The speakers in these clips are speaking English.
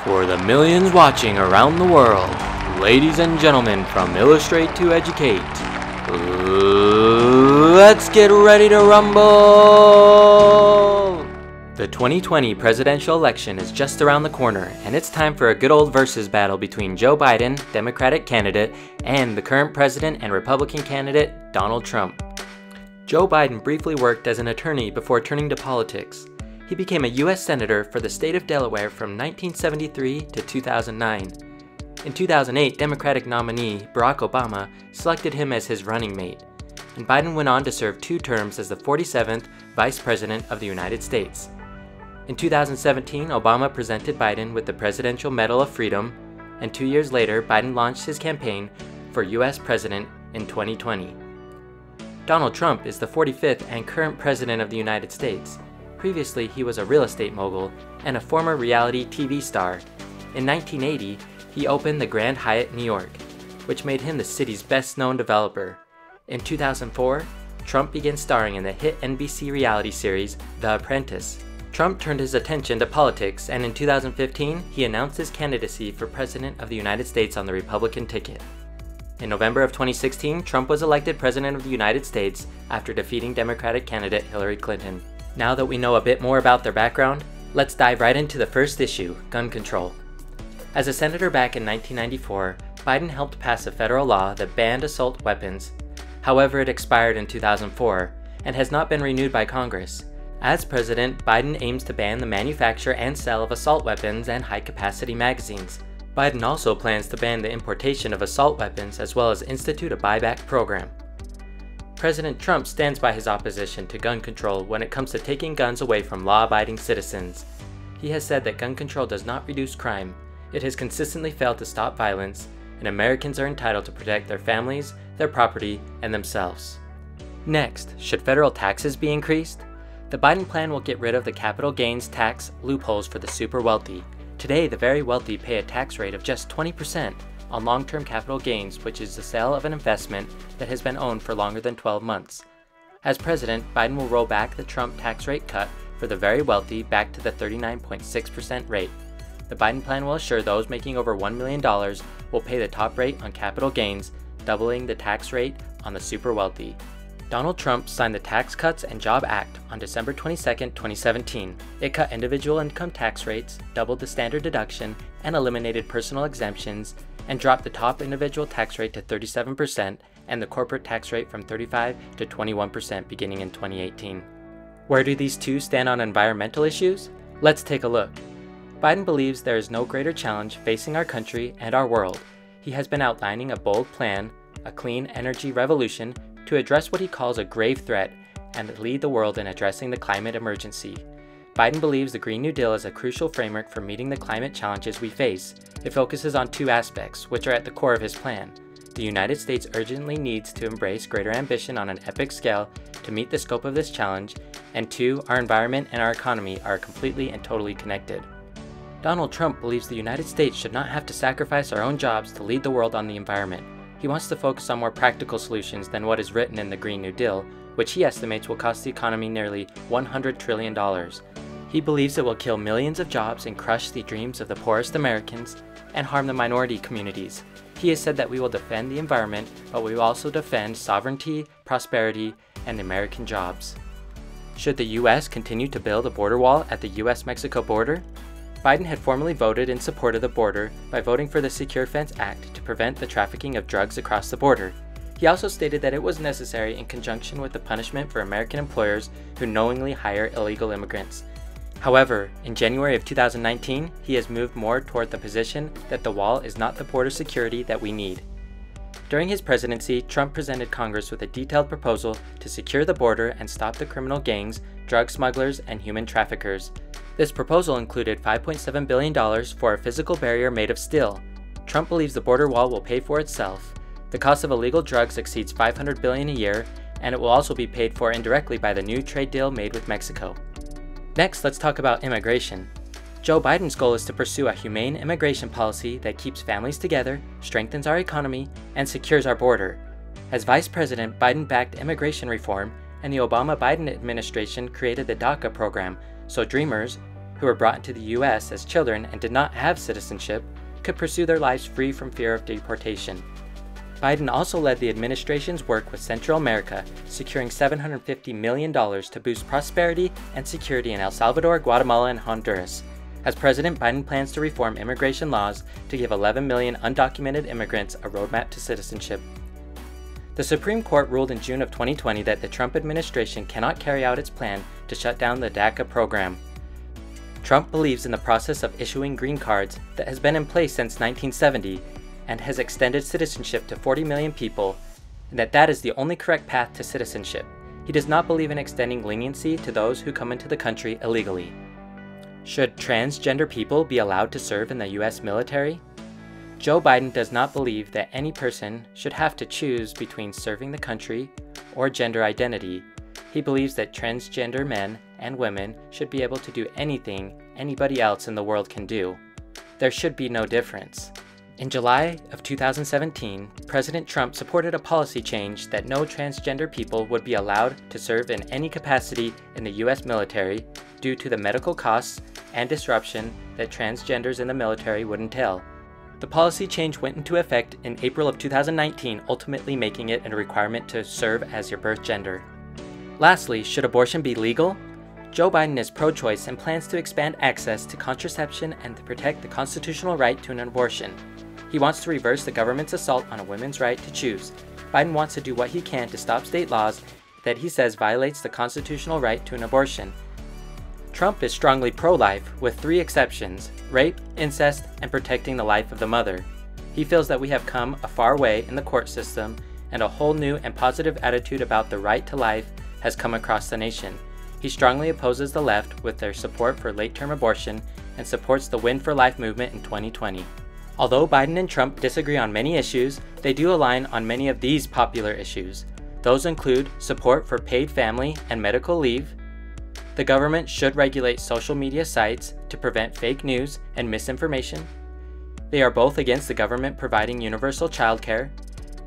For the millions watching around the world, ladies and gentlemen from Illustrate to Educate, let's get ready to rumble! The 2020 presidential election is just around the corner, and it's time for a good old versus battle between Joe Biden, Democratic candidate, and the current president and Republican candidate, Donald Trump. Joe Biden briefly worked as an attorney before turning to politics. He became a U.S. Senator for the state of Delaware from 1973 to 2009. In 2008, Democratic nominee Barack Obama selected him as his running mate, and Biden went on to serve 2 terms as the 47th Vice President of the United States. In 2017, Obama presented Biden with the Presidential Medal of Freedom, and 2 years later, Biden launched his campaign for U.S. President in 2020. Donald Trump is the 45th and current President of the United States. Previously, he was a real estate mogul and a former reality TV star. In 1980, he opened the Grand Hyatt New York, which made him the city's best-known developer. In 2004, Trump began starring in the hit NBC reality series, The Apprentice. Trump turned his attention to politics, and in 2015, he announced his candidacy for President of the United States on the Republican ticket. In November of 2016, Trump was elected President of the United States after defeating Democratic candidate Hillary Clinton. Now that we know a bit more about their background, let's dive right into the first issue, gun control. As a senator back in 1994, Biden helped pass a federal law that banned assault weapons. However, it expired in 2004 and has not been renewed by Congress. As president, Biden aims to ban the manufacture and sale of assault weapons and high-capacity magazines. Biden also plans to ban the importation of assault weapons as well as institute a buyback program. President Trump stands by his opposition to gun control when it comes to taking guns away from law-abiding citizens. He has said that gun control does not reduce crime. It has consistently failed to stop violence, and Americans are entitled to protect their families, their property, and themselves. Next, should federal taxes be increased? The Biden plan will get rid of the capital gains tax loopholes for the super wealthy. Today, the very wealthy pay a tax rate of just 20% on long-term capital gains, which is the sale of an investment that has been owned for longer than 12 months. As president, Biden will roll back the Trump tax rate cut for the very wealthy back to the 39.6% rate. The Biden plan will assure those making over $1 million will pay the top rate on capital gains, doubling the tax rate on the super wealthy. Donald Trump signed the Tax Cuts and Jobs Act on December 22, 2017. It cut individual income tax rates, doubled the standard deduction, and eliminated personal exemptions, and dropped the top individual tax rate to 37% and the corporate tax rate from 35% to 21% beginning in 2018. Where do these two stand on environmental issues? Let's take a look. Biden believes there is no greater challenge facing our country and our world. He has been outlining a bold plan, a clean energy revolution, to address what he calls a grave threat and lead the world in addressing the climate emergency. Biden believes the Green New Deal is a crucial framework for meeting the climate challenges we face. It focuses on 2 aspects, which are at the core of his plan. The United States urgently needs to embrace greater ambition on an epic scale to meet the scope of this challenge, and 2, our environment and our economy are completely and totally connected. Donald Trump believes the United States should not have to sacrifice our own jobs to lead the world on the environment. He wants to focus on more practical solutions than what is written in the Green New Deal, which he estimates will cost the economy nearly $100 trillion. He believes it will kill millions of jobs and crush the dreams of the poorest Americans and harm the minority communities. He has said that we will defend the environment, but we will also defend sovereignty, prosperity, and American jobs. Should the U.S. continue to build a border wall at the U.S.-Mexico border? Biden had formally voted in support of the border by voting for the Secure Fence Act to prevent the trafficking of drugs across the border. He also stated that it was necessary in conjunction with the punishment for American employers who knowingly hire illegal immigrants. However, in January of 2019, he has moved more toward the position that the wall is not the border security that we need. During his presidency, Trump presented Congress with a detailed proposal to secure the border and stop the criminal gangs, drug smugglers, and human traffickers. This proposal included $5.7 billion for a physical barrier made of steel. Trump believes the border wall will pay for itself. The cost of illegal drugs exceeds $500 billion a year, and it will also be paid for indirectly by the new trade deal made with Mexico. Next, let's talk about immigration. Joe Biden's goal is to pursue a humane immigration policy that keeps families together, strengthens our economy, and secures our border. As vice president, Biden backed immigration reform, and the Obama-Biden administration created the DACA program, so dreamers who were brought into the US as children and did not have citizenship could pursue their lives free from fear of deportation. Biden also led the administration's work with Central America, securing $750 million to boost prosperity and security in El Salvador, Guatemala, and Honduras. As president, Biden plans to reform immigration laws to give 11 million undocumented immigrants a roadmap to citizenship. The Supreme Court ruled in June of 2020 that the Trump administration cannot carry out its plan to shut down the DACA program. Trump believes in the process of issuing green cards that has been in place since 1970 and has extended citizenship to 40 million people, and that is the only correct path to citizenship. He does not believe in extending leniency to those who come into the country illegally. Should transgender people be allowed to serve in the US military? Joe Biden does not believe that any person should have to choose between serving the country or gender identity. He believes that transgender men and women should be able to do anything anybody else in the world can do. There should be no difference. In July of 2017, President Trump supported a policy change that no transgender people would be allowed to serve in any capacity in the US military due to the medical costs and disruption that transgenders in the military would entail. The policy change went into effect in April of 2019, ultimately making it a requirement to serve as your birth gender. Lastly, should abortion be legal? Joe Biden is pro-choice and plans to expand access to contraception and to protect the constitutional right to an abortion. He wants to reverse the government's assault on a woman's right to choose. Biden wants to do what he can to stop state laws that he says violates the constitutional right to an abortion. Trump is strongly pro-life, with 3 exceptions: rape, incest, and protecting the life of the mother. He feels that we have come a far way in the court system, and a whole new and positive attitude about the right to life has come across the nation. He strongly opposes the left with their support for late-term abortion and supports the Win for Life movement in 2020. Although Biden and Trump disagree on many issues, they do align on many of these popular issues. Those include support for paid family and medical leave. The government should regulate social media sites to prevent fake news and misinformation. They are both against the government providing universal childcare.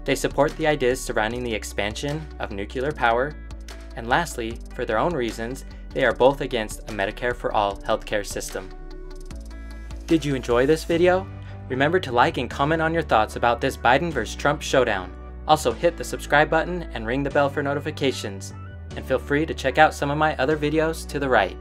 They support the ideas surrounding the expansion of nuclear power. And lastly, for their own reasons, they are both against a Medicare For All healthcare system. Did you enjoy this video? Remember to like and comment on your thoughts about this Biden vs. Trump showdown. Also hit the subscribe button and ring the bell for notifications. And feel free to check out some of my other videos to the right.